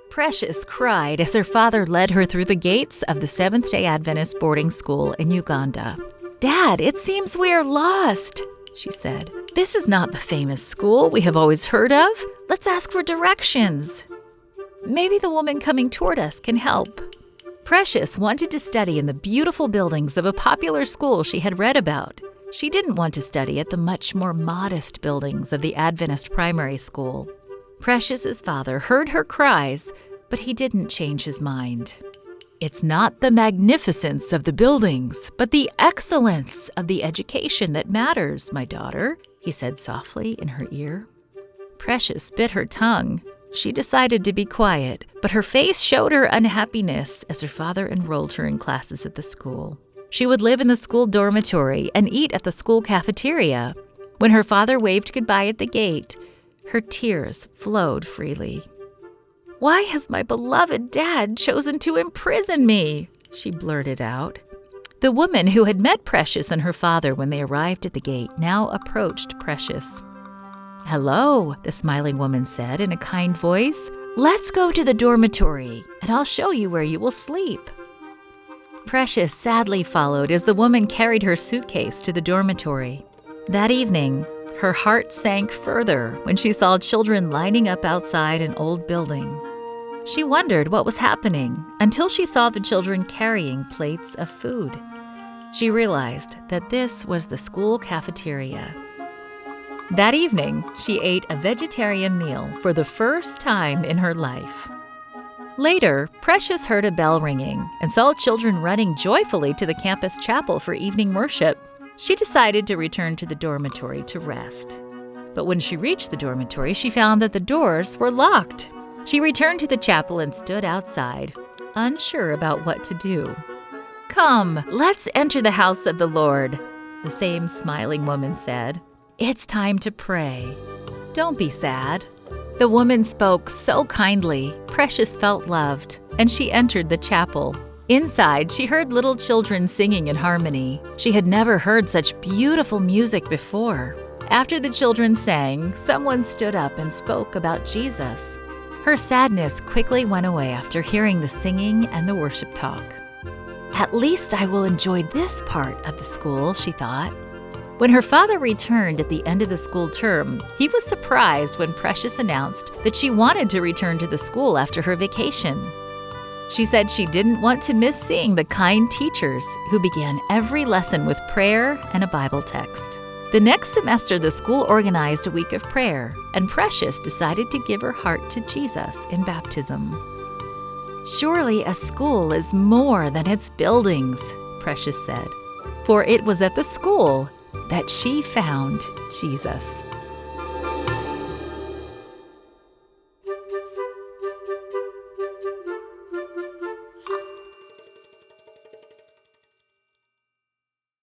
Precious cried as her father led her through the gates of the Seventh-day Adventist boarding school in Uganda. "Dad, it seems we are lost," she said. "This is not the famous school we have always heard of. Let's ask for directions. Maybe the woman coming toward us can help." Precious wanted to study in the beautiful buildings of a popular school she had read about. She didn't want to study at the much more modest buildings of the Adventist primary school. Precious's father heard her cries, but he didn't change his mind. "It's not the magnificence of the buildings, but the excellence of the education that matters, my daughter," he said softly in her ear. Precious bit her tongue. She decided to be quiet, but her face showed her unhappiness as her father enrolled her in classes at the school. She would live in the school dormitory and eat at the school cafeteria. When her father waved goodbye at the gate, her tears flowed freely. "Why has my beloved dad chosen to imprison me?" she blurted out. The woman who had met Precious and her father when they arrived at the gate now approached Precious. "Hello," the smiling woman said in a kind voice. "Let's go to the dormitory, and I'll show you where you will sleep." Precious sadly followed as the woman carried her suitcase to the dormitory. That evening, her heart sank further when she saw children lining up outside an old building. She wondered what was happening until she saw the children carrying plates of food. She realized that this was the school cafeteria. That evening, she ate a vegetarian meal for the first time in her life. Later, Precious heard a bell ringing and saw children running joyfully to the campus chapel for evening worship. She decided to return to the dormitory to rest. But when she reached the dormitory, she found that the doors were locked. She returned to the chapel and stood outside, unsure about what to do. "Come, let's enter the house of the Lord," the same smiling woman said. "It's time to pray. Don't be sad." The woman spoke so kindly, Precious felt loved, and she entered the chapel. Inside, she heard little children singing in harmony. She had never heard such beautiful music before. After the children sang, someone stood up and spoke about Jesus. Her sadness quickly went away after hearing the singing and the worship talk. "At least I will enjoy this part of the school," she thought. When her father returned at the end of the school term, he was surprised when Precious announced that she wanted to return to the school after her vacation. She said she didn't want to miss seeing the kind teachers who began every lesson with prayer and a Bible text. The next semester, the school organized a week of prayer, and Precious decided to give her heart to Jesus in baptism. "Surely a school is more than its buildings," Precious said, for it was at the school that she found Jesus.